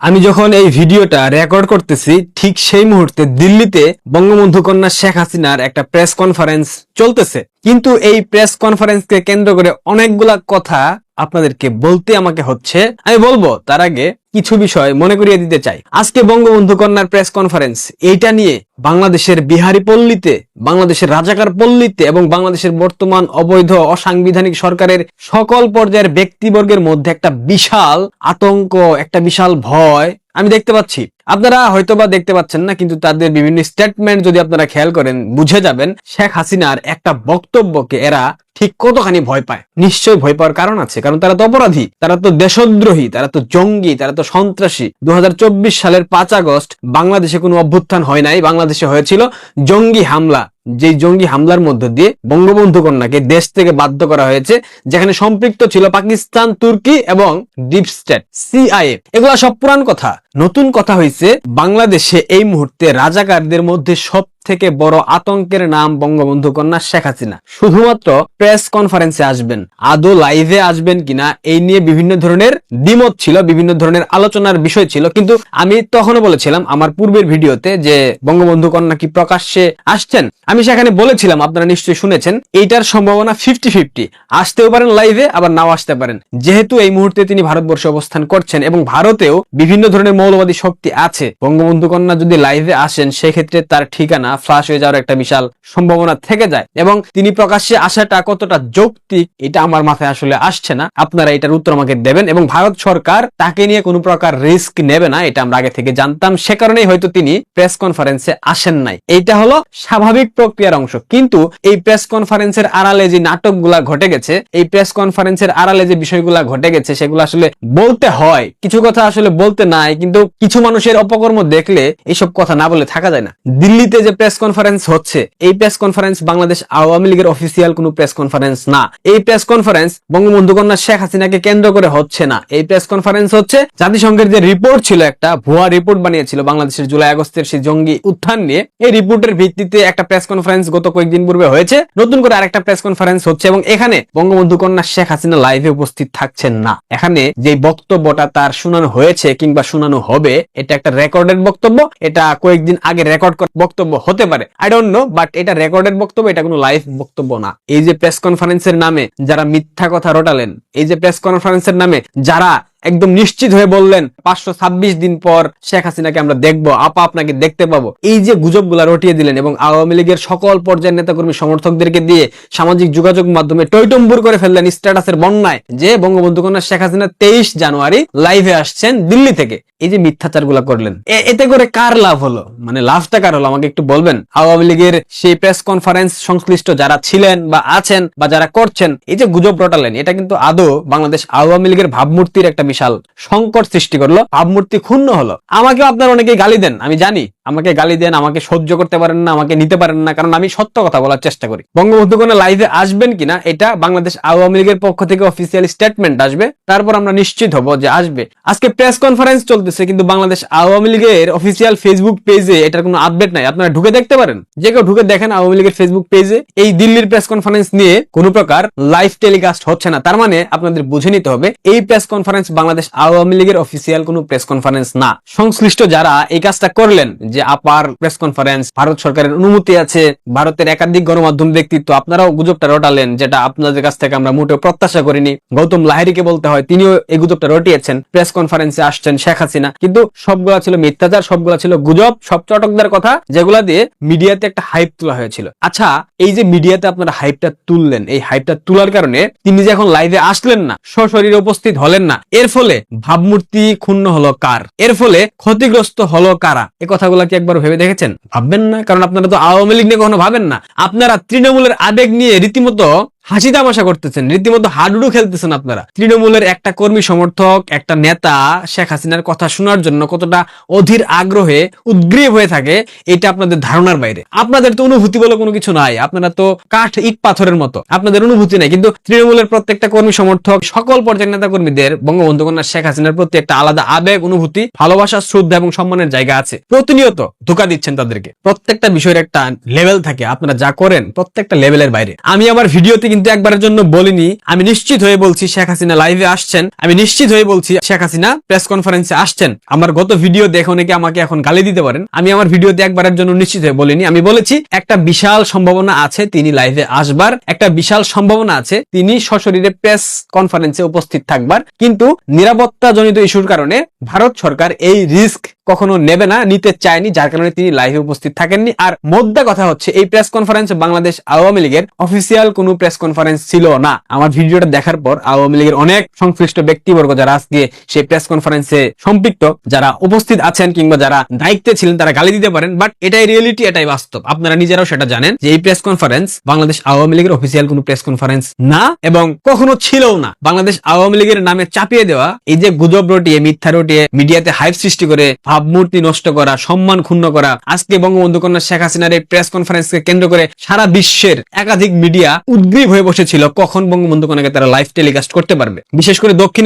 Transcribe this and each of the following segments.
আমি যখন এই ভিডিওটা রেকর্ড করতেছি ঠিক সেই মুহূর্তে দিল্লিতে বঙ্গবন্ধু কন্যা শেখ হাসিনার একটা প্রেস কনফারেন্স চলতেছে। কিন্তু এই প্রেস কনফারেন্সকে কেন্দ্র করে অনেকগুলা কথা আপনাদেরকে বলতে আমাকে হচ্ছে। আমি বলবো তার আগে কিছু বিষয় মনে করিয়ে দিতে চাই। আজকে বঙ্গবন্ধু কন্যার প্রেস কনফারেন্স, এইটা নিয়ে বাংলাদেশের বিহারি পল্লীতে, বাংলাদেশের রাজাকার পল্লীতে এবং বাংলাদেশের বর্তমান অবৈধ অসাংবিধানিক সরকারের সকল পর্যায়ের ব্যক্তিবর্গের মধ্যে একটা বিশাল আতঙ্ক, একটা বিশাল ভয় আমি দেখতে পাচ্ছি। আপনারা হয়তোবা দেখতে পাচ্ছেন না, কিন্তু তাদের বিভিন্ন স্টেটমেন্ট যদি আপনারা খেয়াল করেন বুঝে যাবেন শেখ হাসিনার একটা বক্তব্যকে এরা ঠিক কতখানি ভয় পায়। নিশ্চয়ই ভয় পাওয়ার কারণ আছে, কারণ তারা তো অপরাধী, তারা তো দেশদ্রোহী, তারা তো জঙ্গি, তারা তো সন্ত্রাসী। 2024 সালের 5 আগস্ট বাংলাদেশে কোনো অভ্যুত্থান হয় নাই, বাংলাদেশে হয়েছিল জঙ্গি হামলা। যেই জঙ্গি হামলার মধ্য দিয়ে বঙ্গবন্ধু কন্যাকে দেশ থেকে বাধ্য করা হয়েছে, যেখানে সম্পৃক্ত ছিল পাকিস্তান, তুর্কি এবং ডিপ স্টেট, সিআইএ। এগুলা সব পুরান কথা। নতুন কথা হয়েছে বাংলাদেশে এই মুহূর্তে রাজাকারদের মধ্যে সব থেকে বড় আতঙ্কের নাম বঙ্গবন্ধু কন্যা শেখ হাসিনা। শুধুমাত্র প্রেস কনফারেন্সে আসবেন, আদৌ লাইভে আসবেন কিনা এই নিয়ে বিভিন্ন ধরনের দ্বিমত ছিল, বিভিন্ন ধরনের আলোচনার বিষয় ছিল। কিন্তু আমি তখনও বলেছিলাম আমার পূর্বের ভিডিওতে যে বঙ্গবন্ধু কন্যা কি প্রকাশ্যে আসছেন, আমি সেখানে বলেছিলাম, আপনারা নিশ্চয়ই শুনেছেন, এইটার সম্ভাবনা 50-50, আসতেও পারেন লাইভে, আবার নাও আসতে পারেন। যেহেতু এই মুহূর্তে তিনি ভারতবর্ষে অবস্থান করছেন এবং ভারতেও বিভিন্ন ধরনের মৌলবাদী শক্তি আছে, বঙ্গবন্ধু কন্যা যদি লাইভে আসেন সেক্ষেত্রে তার ঠিকানা ফ্লাশ হয়ে যাওয়ার একটা বিশাল সম্ভাবনা থেকে যায়। এবং তিনি প্রকাশ্যে আসাটা কতটা যৌক্তিক এটা আমার মাথায় আসলে আসছে না। আপনারা এটার উত্তর আমাকে দেবেন। এবং ভারত সরকার তাকে নিয়ে কোনো প্রকার রিস্ক নেবে না, এটা আমরা আগে থেকে জানতাম। সে কারণেই হয়তো তিনি প্রেস কনফারেন্সে আসেন নাই। এইটা হলো স্বাভাবিক প্রক্রিয়ার অংশ। কিন্তু এই প্রেস কনফারেন্সের আড়ালে যে নাটকগুলা ঘটে গেছে, এই প্রেস কনফারেন্সের আড়ালে যে বিষয়গুলা ঘটে গেছে, সেগুলো আসলে বলতে হয়। কিছু কথা আসলে বলতে নাই, কিন্তু কিছু মানুষের অপকর্ম দেখলে এইসব কথা না বলে থাকা যায় না। দিল্লিতে যে প্রেস কনফারেন্স হচ্ছে, এই প্রেস কনফারেন্স বাংলাদেশ আওয়ামী লীগের অফিসিয়াল কোনো প্রেস কনফারেন্স না। এই প্রেস কনফারেন্স বঙ্গবন্ধু কন্যা শেখ হাসিনাকে কেন্দ্র করে হচ্ছে না। এই প্রেস কনফারেন্স হচ্ছে জাতিসংঘের যে রিপোর্ট ছিল, একটা ভুয়া রিপোর্ট বানিয়েছিল বাংলাদেশের জুলাই আগস্টের সেই জঙ্গি উত্থান নিয়ে। এই রিপোর্টের ভিত্তিতে একটা প্রেস কনফারেন্স গত কয়েকদিন পূর্বে হয়েছে, নতুন করে আরেকটা প্রেস কনফারেন্স হচ্ছে এবং এখানে বঙ্গবন্ধু কন্যা শেখ হাসিনা লাইভে উপস্থিত থাকছেন না। এখানে যে বক্তব্যটা তার শোনানো হয়েছে কিংবা শোনানো হবে, এটা একটা রেকর্ডেড বক্তব্য। এটা কয়েকদিন আগে রেকর্ড করা বক্তব্য হতে পারে, আই ডোন্ট নো, বাট এটা রেকর্ডেড বক্তব্য, এটা কোনো লাইভ বক্তব্য না। এই যে প্রেস কনফারেন্সের নামে যারা মিথ্যা কথা রটালেন, এই যে প্রেস কনফারেন্সের নামে যারা একদম নিশ্চিত হয়ে বললেন 526 দিন পর শেখ হাসিনাকে আমরা দেখবো, আপা আপনাকে দেখতে পাবো, এই যে গুজবগুলা রটিয়ে দিলেন এবং আওয়ামী লীগের সকল পর্যায়ের নেতাকর্মী সমর্থকদেরকে দিয়ে সামাজিক যোগাযোগ মাধ্যমে টইটম্বুর করে ফেললেন স্ট্যাটাসের বন্যায় যে বঙ্গবন্ধু কন্যা শেখ হাসিনা 23 জানুয়ারি লাইভে আসছেন দিল্লি থেকে। এই যে মিথ্যাচারগুলা করলেন, এতে করে কার লাভ হলো? মানে লাভটা কার হলো আমাকে একটু বলবেন। আওয়ামী লীগের সেই প্রেস কনফারেন্স সংশ্লিষ্ট যারা ছিলেন বা আছেন বা যারা করছেন, এই যে গুজব রটালেন, এটা কিন্তু আদৌ বাংলাদেশ আওয়ামী লীগের ভাবমূর্তির একটা বিশাল সংকট সৃষ্টি করলো। ভাবমূর্তি ক্ষুণ্ণ হলো। আমাকে আপনারা অনেকে গালি দেন, আমি জানি, আমাকে গালি দেন, আমাকে সহ্য করতে পারেন না, আমাকে নিতে পারেন না, কারণ আমি সত্য কথা বলার চেষ্টা করি। বঙ্গবন্ধু কন্যা লাইভে আসবেন কিনা এটা বাংলাদেশ আওয়ামী লীগের পক্ষ থেকে অফিসিয়াল স্টেটমেন্ট আসবে, তারপর আমরা নিশ্চিত হব যে আসবে। আজকে প্রেস কনফারেন্স চলতেছে, কিন্তু বাংলাদেশ আওয়ামী লীগের অফিসিয়াল ফেসবুক পেজে এটার কোনো আপডেট নাই। আপনারা ঢুকে দেখতে পারেন, যে কেউ ঢুকে দেখেন আওয়ামী লীগের ফেসবুক পেজে এই দিল্লির প্রেস কনফারেন্স নিয়ে কোনো প্রকার লাইভ টেলিকাস্ট হচ্ছে না। তার মানে আপনাদের বুঝে নিতে হবে এই প্রেস কনফারেন্স বাংলাদেশ আওয়ামী লীগের অফিসিয়াল কোনো প্রেস কনফারেন্স না। সংশ্লিষ্ট যারা এই কাজটা করলেন, যে আপার প্রেস কনফারেন্স, ভারত সরকারের অনুমতি আছে, ভারতের একাধিক গণমাধ্যম ব্যক্তিত্ব, আপনারাও গুজবটা রটালেন, যেটা আপনাদের কাছ থেকে আমরা মোটেও প্রত্যাশা করিনি। গৌতম লাহিড়ীকে বলতে হয়, তিনিও এই গুজবটা রটিয়েছেন, প্রেস কনফারেন্সে আসছেন শেখ হাসিনা। কিন্তু সবগুলা ছিল মিথ্যাচার, সবগুলা ছিল গুজব, সব চটকদার কথা, যেগুলা দিয়ে মিডিয়াতে একটা হাইপ তোলা হয়েছিল। আচ্ছা, এই যে মিডিয়াতে আপনারা হাইপটা তুললেন, এই হাইপটা তোলার কারণে তিনি যে এখন লাইভে আসলেন না, সশরীরে উপস্থিত হলেন না, এর ফলে ভাবমূর্তি ক্ষুণ্ণ হলো কার? এর ফলে ক্ষতিগ্রস্ত হলো কারা? এই কথাগুলা কি একবার ভেবে দেখেছেন? ভাববেন না, কারণ আপনারা তো আওয়ামী লীগ নিয়ে কখনো ভাবেন না। আপনারা তৃণমূলের আবেগ নিয়ে রীতিমতো হাসি তামাশা করতেছেন, রীতিমতো হাডুডু খেলতেছেন। আপনারা তৃণমূলের একটা কর্মী সমর্থক, একটা নেতা শেখ হাসিনার কথা শোনার জন্য কতটা অধীর আগ্রহে উদ্গ্রীব হয়ে থাকে, এটা আপনাদের ধারণার বাইরে। আপনাদের তো অনুভূতি বলে কোনো কিছু নাই, আপনারা তো কাঠ ইট পাথরের মতো, আপনাদের অনুভূতি নাই। কিন্তু তৃণমূলের প্রত্যেকটা কর্মী সমর্থক, সকল পর্যায়ের নেতা কর্মীদের বঙ্গবন্ধু কন্যা শেখ হাসিনার প্রতি একটা আলাদা আবেগ, অনুভূতি, ভালোবাসা, শ্রদ্ধা এবং সম্মানের জায়গা আছে। প্রতিনিয়ত ধোঁকা দিচ্ছেন তাদেরকে। প্রত্যেকটা বিষয়ের একটা লেভেল থাকে, আপনারা যা করেন প্রত্যেকটা লেভেলের বাইরে। আমি আমার ভিডিওতে কিন্তু একবারের জন্য বলিনি, আমি নিশ্চিত হয়ে বলছি শেখ হাসিনা লাইভে আসছেন, আমি নিশ্চিত হয়ে বলছি শেখ হাসিনা প্রেস কনফারেন্সে আসছেন। আমার গত ভিডিও দেখে অনেকে আমাকে এখন গালি দিতে পারেন, আমি আমার ভিডিওতে একবারের জন্য নিশ্চিত হয়ে বলিনি, আমি বলেছি একটা বিশাল সম্ভাবনা আছে তিনি লাইভে আসবার, একটা বিশাল সম্ভাবনা আছে তিনি সশরীরে প্রেস কনফারেন্সে উপস্থিত থাকবার, কিন্তু নিরাপত্তা জনিত ইস্যুর কারণে ভারত সরকার এই রিস্ক কখনো নেবে না, নিতে চায়নি, যার কারণে তিনি লাইভে উপস্থিত থাকেননি। আর মোদ্দা কথা হচ্ছে এই প্রেস কনফারেন্স বাংলাদেশ আওয়ামী লীগের অফিসিয়াল কোনো প্রেস কনফারেন্স ছিল না। আমার ভিডিওটা দেখার পর আওয়ামী লীগের অনেক সংশ্লিষ্ট ব্যক্তিবর্গ যারা আজকে সেই প্রেস কনফারেন্সে সম্পৃক্ত, যারা উপস্থিত আছেন কিংবা যারা দায়িত্বে ছিলেন, তারা গালি দিতে পারেন, বাট এটাই রিয়েলিটি, এটাই বাস্তব। আপনারা নিজেরাও সেটা জানেন যে এই প্রেস কনফারেন্স বাংলাদেশ আওয়ামী লীগের অফিসিয়াল কোনো প্রেস কনফারেন্স না এবং কখনো ছিলও না। বাংলাদেশ আওয়ামী লীগের নামে চাপিয়ে দেওয়া এই যে গুজব রটিয়ে, মিথ্যা রটিয়ে মিডিয়াতে হাইপ সৃষ্টি করে ভাবমূর্তি নষ্ট করা, সম্মান ক্ষুণ্ণ করা, আজকে বঙ্গবন্ধু কন্যা শেখ হাসিনার এই প্রেস কনফারেন্সকে কেন্দ্র করে সারা বিশ্বের একাধিক মিডিয়া উদ্গ্রীব হয়ে বসেছিল কখন বঙ্গবন্ধু কন্যাকে তারা লাইভ টেলিকাস্ট করতে পারবে। বিশেষ করে দক্ষিণ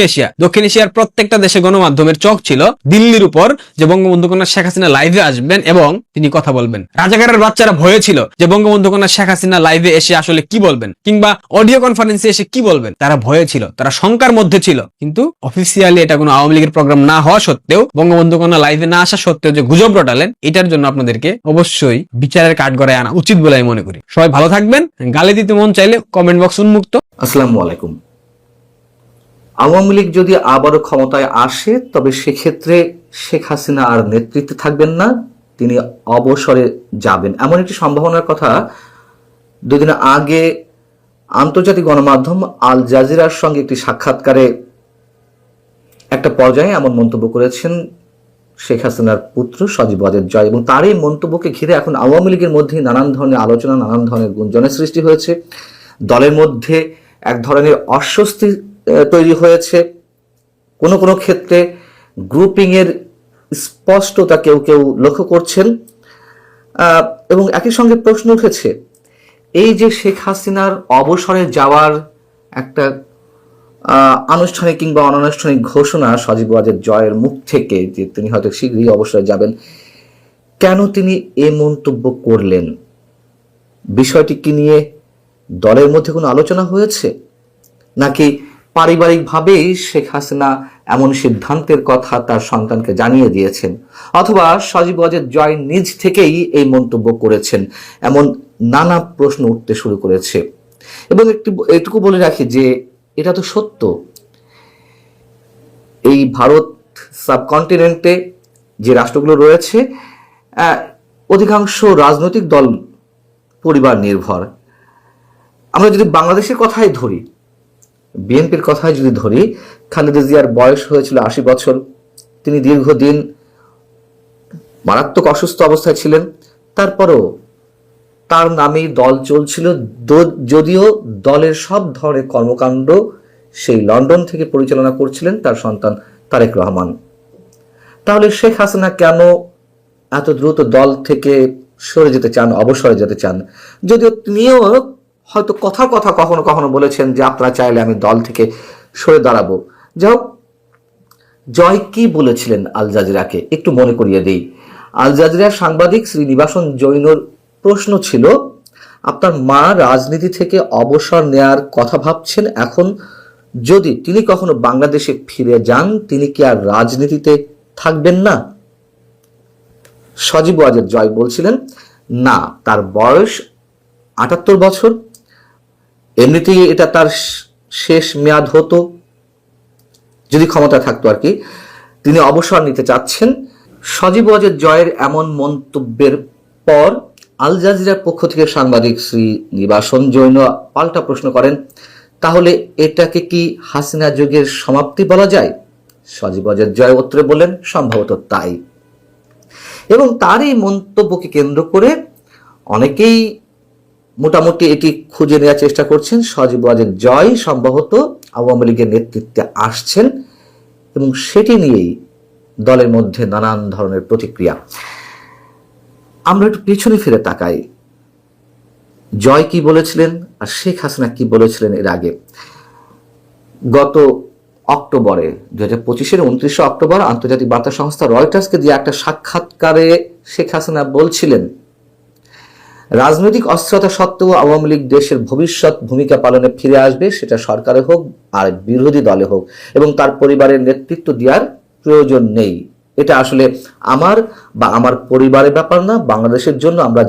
এশিয়ার প্রত্যেকটা দেশে গণমাধ্যমের চোখ ছিল দিল্লির উপর যে বঙ্গবন্ধু কন্যা শেখ হাসিনা লাইভে আসবেন এবং তিনি কথা বলবেন। রাজাকারের বাচ্চারা ভয়ে ছিল যে বঙ্গবন্ধু কন্যা শেখ হাসিনা লাইভে এসে আসলে কি বলবেন কিংবা অডিও কনফারেন্সে এসে কি বলবেন, তারা ভয়ে ছিল, তারা শঙ্কার মধ্যে ছিল। কিন্তু অফিসিয়ালি এটা কোনো আওয়ামী লীগের প্রোগ্রাম না হওয়া সত্ত্বেও, বঙ্গবন্ধু কন্যা লাইভে না আসা সত্ত্বেও যে গুজব রটালেন, এটার জন্য আপনাদেরকে অবশ্যই বিচারের কাঠগড়ায় আনা উচিত বলে আমি মনে করি। সবাই ভালো থাকবেন। গালি দিতে মন চাইলে কমেন্ট বক্স উন্মুক্ত। আসসালামু আলাইকুম। আওয়ামী লীগ যদি আবারও ক্ষমতায় আসে তবে সেক্ষেত্রে শেখ হাসিনা আর নেতৃত্বে থাকবেন না, তিনি অবসরে যাবেন, এমন একটি সম্ভাবনার কথা দুদিন আগে আন্তর্জাতিক গণমাধ্যম আল জাজিরার সঙ্গে একটি সাক্ষাৎকারে একটা পর্যায়ে এমন মন্তব্য করেছেন শেখ হাসিনার পুত্র সজীব ওয়াজেদ জয়, এবং তার এই মন্তব্যকে ঘিরে এখন আওয়ামী লীগের মধ্যে নানান ধরনের আলোচনা, নানান ধরনের গুঞ্জনের সৃষ্টি হয়েছে। দলের মধ্যে এক ধরনের অস্বস্তি তৈরি হয়েছে। কোনো কোনো ক্ষেত্রে গ্রুপিং এর স্পষ্টতা কেউ কেউ লক্ষ্য করছেন, এবং একই সঙ্গে প্রশ্ন উঠেছে এই যে শেখ হাসিনার অবসরে যাওয়ার একটা আনুষ্ঠানিক কিংবা অনানুষ্ঠানিক ঘোষণা সজীব ওয়াজেদ জয়ের মুখ থেকে যে তিনি হয়তো শীঘ্রই অবসরে যাবেন, কেন তিনি এই মন্তব্য করলেন? বিষয়টি কি নিয়ে দলের মধ্যে কোনো আলোচনা হয়েছে, নাকি পারিবারিকভাবেই শেখ হাসিনা এমন সিদ্ধান্তের কথা তার সন্তানকে জানিয়ে দিয়েছেন, অথবা সজীব ওয়াজেদ জয় নিজ থেকেই এই মন্তব্য করেছেন? এমন নানা প্রশ্ন উঠতে শুরু করেছে। এবং এটুকু বলে রাখি যে এটা তো সত্য, এই ভারত সাবকন্টিনেন্টে যে রাষ্ট্রগুলো রয়েছে অধিকাংশ রাজনৈতিক দল পরিবার নির্ভর। আমরা যদি বাংলাদেশের কথাই ধরি, বিএনপির কথাই যদি ধরি, খালেদা জিয়ার বয়স হয়েছিল 80 বছর, তিনি দীর্ঘদিন মারাত্মক অসুস্থ অবস্থায় ছিলেন, তারপরও তার নামেই দল চলছিল, যদিও দলের সব ধরনের কর্মকাণ্ড সেই লন্ডন থেকে পরিচালনা করছিলেন তার সন্তান তারেক রহমান। তাহলে শেখ হাসিনা কেন এত দ্রুত দল থেকে সরে যেতে চান, অবসরে যেতে চান? যদিও তিনিও হয়তো কথা কখনো কখনো বলেছেন যে আপনারা চাইলে আমি দল থেকে সরে দাঁড়াবো। যাই হোক, জয় কি বলেছিলেন আল জাজিরাকে একটু মনে করিয়ে দেই। আল জাজিরার সাংবাদিক শ্রীনিবাসন জৈনর প্রশ্ন ছিল, আপনার মা রাজনীতি থেকে অবসর নেয়ার কথা ভাবছেন, এখন যদি তিনি কখনো বাংলাদেশে ফিরে যান তিনি কি আর রাজনীতিতে থাকবেন না? সজীব ওয়াজেদ জয় বলছিলেন, না, তার বয়স 78 বছর, এমনিতেই এটা তার শেষ মেয়াদ হতো যদি ক্ষমতা থাকতো আর কি, তিনি অবসর নিতে চাচ্ছেন। সজীব ওয়াজেদ জয়ের এমন মন্তব্যের পর আল জাজিরার পক্ষ থেকে সাংবাদিক শ্রী নিবাসন জৈন পাল্টা প্রশ্ন করেন, তাহলে এটাকে কি হাসিনা যুগের সমাপ্তি বলা যায়? সজীব ওয়াজেদ জয় উত্তরে বললেন, সম্ভবত তাই। এবং তার এই মন্তব্যকে কেন্দ্র করে অনেকেই মোটামুটি এটি খুঁজে নেওয়ার চেষ্টা করছেন, সজীব ওয়াজেদ জয় সম্ভবত আওয়ামী লীগের নেতৃত্বে আসছেন, এবং সেটি নিয়েই দলের মধ্যে নানান ধরনের প্রতিক্রিয়া। আমরা একটু পেছনে ফিরে তাকাই, জয় কি বলেছিলেন আর শেখ হাসিনা কি বলেছিলেন এর আগে। গত অক্টোবরে 2025-এর 29 অক্টোবর আন্তর্জাতিক বার্তা সংস্থা রয়টার্সকে দিয়ে একটা সাক্ষাৎকারে শেখ হাসিনা বলছিলেন রাজনৈতিক অস্থিরতা সত্ত্বেও আওয়ামী লীগ দেশের ভবিষ্যৎ ভূমিকা পালনে ফিরে আসবে, সেটা সরকারে হোক আর বিরোধী দলে হোক, এবং তার পরিবারের নেতৃত্ব দেওয়ার প্রয়োজন নেই। এটা আসলে আমার বা আমার পরিবারের ব্যাপার না। বাংলাদেশের জন্য আমরা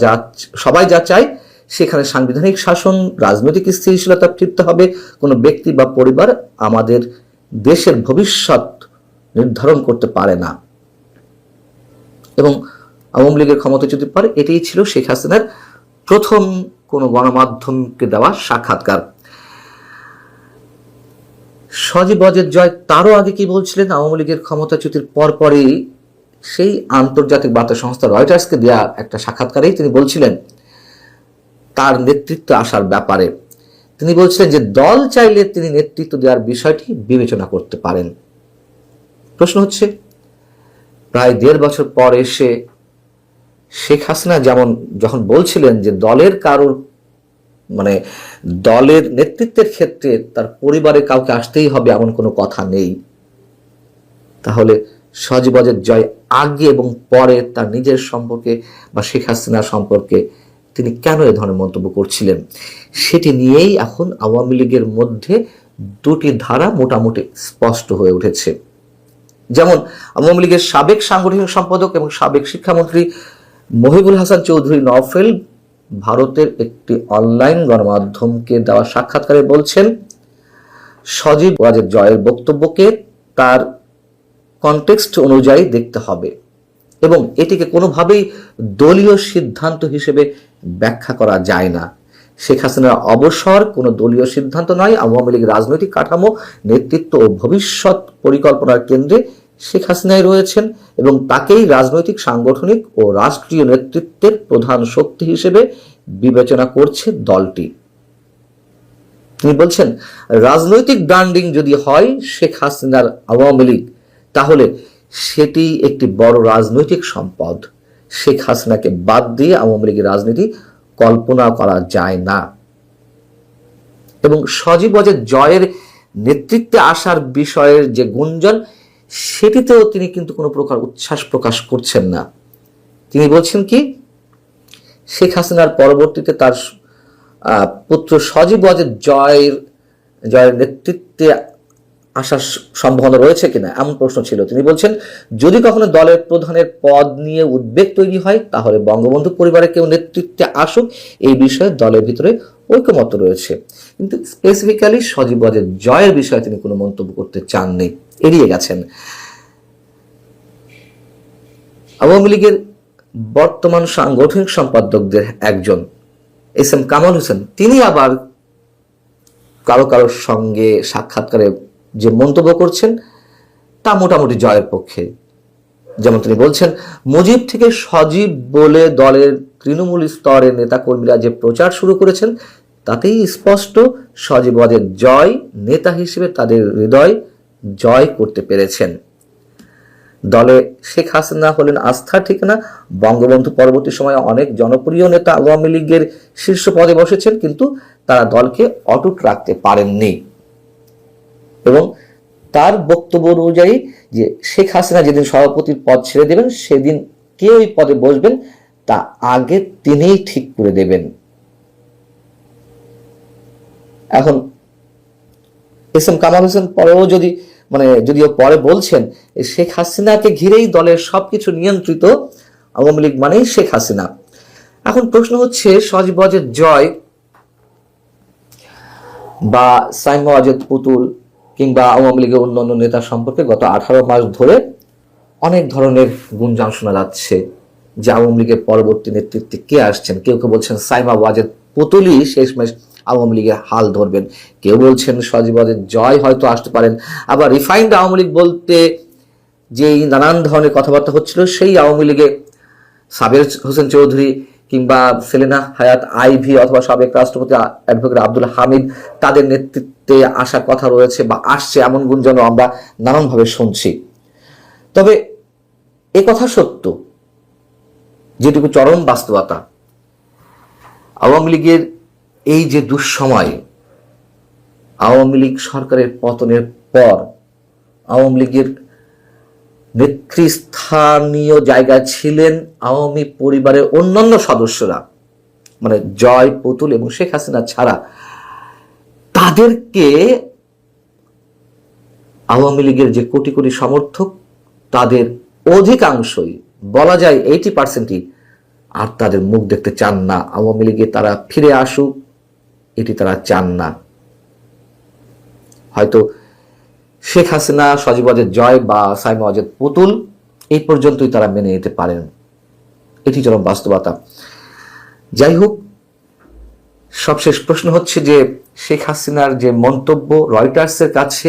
সবাই যা চাই, সেখানে সাংবিধানিক শাসন, রাজনৈতিক স্থিতিশীলতা ফিরতে হবে। কোনো ব্যক্তি বা পরিবার আমাদের দেশের ভবিষ্যৎ নির্ধারণ করতে পারে না। এবং আওয়ামী লীগের ক্ষমতাচ্যুতির পর এটাই ছিল শেখ হাসিনার প্রথম কোনো গণমাধ্যমকে দেওয়া সাক্ষাৎকার। সজীব ওয়াজেদ জয় তারও আগে কি বলছিলেন, আওয়ামী লীগের ক্ষমতাচ্যুতির পরপরই সেই আন্তর্জাতিক বার্তা সংস্থা রয়টার্সকে দেওয়া একটা সাক্ষাৎকারেই তিনি বলছিলেন তার নেতৃত্ব আসার ব্যাপারে। তিনি বলছিলেন যে দল চাইলে তিনি নেতৃত্ব দেওয়ার বিষয়টি বিবেচনা করতে পারেন। প্রশ্ন হচ্ছে, প্রায় 1.5 বছর পর এসে শেখ হাসিনা যখন বলছিলেন যে দলের কারোর দলের নেতৃত্বের ক্ষেত্রে তার পরিবারের কাউকে আসতেই হবে এমন কোনো কথা নেই, তাহলে সজীব ওয়াজেদ জয় আগে এবং পরে তার নিজের সম্পর্কে বা শেখ হাসিনা সম্পর্কে তিনি কেন এ ধরনের মন্তব্য করছিলেন, সেটি নিয়েই এখন আওয়ামী লীগের মধ্যে দুটি ধারা মোটামুটি স্পষ্ট হয়ে উঠেছে। যেমন আওয়ামী লীগের সাবেক সাংগঠনিক সম্পাদক এবং সাবেক শিক্ষামন্ত্রী মহিবুল হাসান চৌধুরী নওফেল ভারতের একটি অনলাইন গণমাধ্যমকে দেওয়া সাক্ষাৎকারে বলছেন, সজীব ওয়াজেদ জয়ের বক্তব্যকে তার কনটেক্সট অনুযায়ী দেখতে হবে এবং এটিকে কোনোভাবেই দলীয় সিদ্ধান্ত হিসেবে ব্যাখ্যা করা যায় না। শেখ হাসিনার অবসর কোনো দলীয় সিদ্ধান্ত নয়। আওয়ামী লীগ রাজনৈতিক কাঠামো, নেতৃত্ব ও ভবিষ্যৎ পরিকল্পনার কেন্দ্রে শেখ হাসিনাই রয়েছেন এবং তাকেই রাজনৈতিক, সাংগঠনিক ও রাষ্ট্রীয় নেতৃত্বের প্রধান শক্তি হিসেবে বিবেচনা করছে দলটি। তিনি বলছেন, রাজনৈতিক ব্র্যান্ডিং যদি হয় শেখ হাসিনার আওয়ামী লীগ, তাহলে সেটি একটি বড় রাজনৈতিক সম্পদ। শেখ হাসিনাকে বাদ দিয়ে আওয়ামী লীগের রাজনীতি কল্পনা করা যায় না। এবং সজীব ওয়াজেদ জয়ের নেতৃত্বে আসার বিষয়ের যে গুঞ্জন, সেটিতেও তিনি কিন্তু কোনো প্রকার উচ্ছ্বাস প্রকাশ করছেন না। তিনি বলছেন কি, শেখ হাসিনার পরবর্তীতে তার পুত্র সজীব ওয়াজেদ জয়ের নেতৃত্বে আসার সম্ভাবনা রয়েছে কিনা এমন প্রশ্ন ছিল। তিনি বলছেন, যদি কখনো দলের প্রধানের পদ নিয়ে উদ্বেগ তৈরি হয়, তাহলে বঙ্গবন্ধু পরিবারের কেউ নেতৃত্বে আসুক, এই বিষয়ে দলের ভিতরে ঐকমত্য রয়েছে। কিন্তু স্পেসিফিক্যালি সজীব ওয়াজেদ জয়ের বিষয়ে তিনি কোনো মন্তব্য করতে চাননি, এড়িয়ে গেছেন। আওয়ামী লীগের বর্তমান সাংগঠনিক সম্পাদকদের একজন এস এম কামাল হোসেন, তিনি আবার কারোর সঙ্গে সাক্ষাৎকারে যে মন্তব্য করছেন তা মোটামুটি জয়ের পক্ষে। যেমন তিনি বলছেন, মুজিব থেকে সজীব বলে দলের তৃণমূল স্তরের নেতাকর্মীরা যে প্রচার শুরু করেছেন, তাতেই স্পষ্ট সজীব ওয়াজেদ জয় নেতা হিসেবে তাদের হৃদয় জয় করতে পেরেছেন। দলে শেখ হাসিনা হলেন আস্থার ঠিকানা। বঙ্গবন্ধু পরবর্তী সময়ে অনেক জনপ্রিয় নেতা আওয়ামী লীগের শীর্ষ পদে বসেছেন, কিন্তু তারা দলকে অটুট রাখতে পারেননি। এবং তার বক্তব্য অনুযায়ী যে শেখ হাসিনা যেদিন সভাপতির পদ ছেড়ে দেবেন, সেদিন কে ওই পদে বসবেন তা আগে তিনিই ঠিক করে দেবেন। এখন এস এম কামাল হোসেন পরেও যদিও পরে বলছেন, শেখ হাসিনাকে ঘিরেই দলের সবকিছু নিয়ন্ত্রিত, আওয়ামী লীগ মানেই শেখ হাসিনা। এখন প্রশ্ন হচ্ছে, সজীব ওয়াজেদ জয় বা সাইমা ওয়াজেদ পুতুল কিংবা আওয়ামী লীগের অন্যান্য নেতা সম্পর্কে গত 18 মাস ধরে অনেক ধরনের গুঞ্জন শোনা যাচ্ছে যে আওয়ামী লীগের পরবর্তী নেতৃত্বে কে আসছেন। কেউ কেউ বলছেন সাইমা ওয়াজেদ পুতুলই শেষমেশ আওয়ামী লীগের হাল ধরবেন, কেউ বলছেন সজীব ওয়াজেদ জয় হয়তো আসতে পারেন। আবার রিফাইন্ড আওয়ামী লীগ বলতে যেই নানান ধরনের কথাবার্তা হচ্ছিল, সেই আওয়ামী লীগে সাবের হোসেন চৌধুরী কিংবা সেলিনা হায়াত আইভি অথবা সাবেক রাষ্ট্রপতি অ্যাডভোকেট আব্দুল হামিদ, তাদের নেতৃত্বে আসার কথা রয়েছে বা আসছে, এমন গুঞ্জনও আমরা নানানভাবে শুনছি। তবে এ কথা সত্য, যেটুকু চরম বাস্তবতা, আওয়ামী লীগের এই যে দুঃসময়, আওয়ামী লীগ সরকারের পতনের পর আওয়ামী লীগের নেতৃস্থানীয় জায়গায় ছিলেন আওয়ামী পরিবারের অন্যান্য সদস্যরা, মানে জয়, পুতুল এবং শেখ হাসিনা ছাড়া তাদেরকে আওয়ামী লীগের যে কোটি কোটি সমর্থক তাদের অধিকাংশই, বলা যায় 80%ই আর তাদের মুখ দেখতে চান না। আওয়ামী লীগে তারা ফিরে আসুক এটি তারা চান না। হয়তো শেখ হাসিনা, সজীব ওয়াজেদ জয় বা সাইমা ওয়াজেদ পুতুল এই পর্যন্তই তারা মেনে নিতে পারেন, এটি চরম বাস্তবতা। যাই হোক, সবশেষ প্রশ্ন হচ্ছে যে শেখ হাসিনার যে মন্তব্য রয়টার্সের কাছে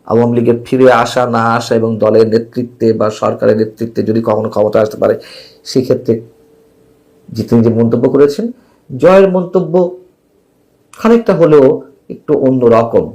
আওয়ামী লীগের ফিরে আসা না আসা এবং দলের নেতৃত্বে বা সরকারের নেতৃত্বে যদি কখনো ক্ষমতা আসতে পারে, সেক্ষেত্রে যে তিনি যে মন্তব্য করেছেন, জয়ের মন্তব্য খানিকটা হলেও একটু অন্যরকম।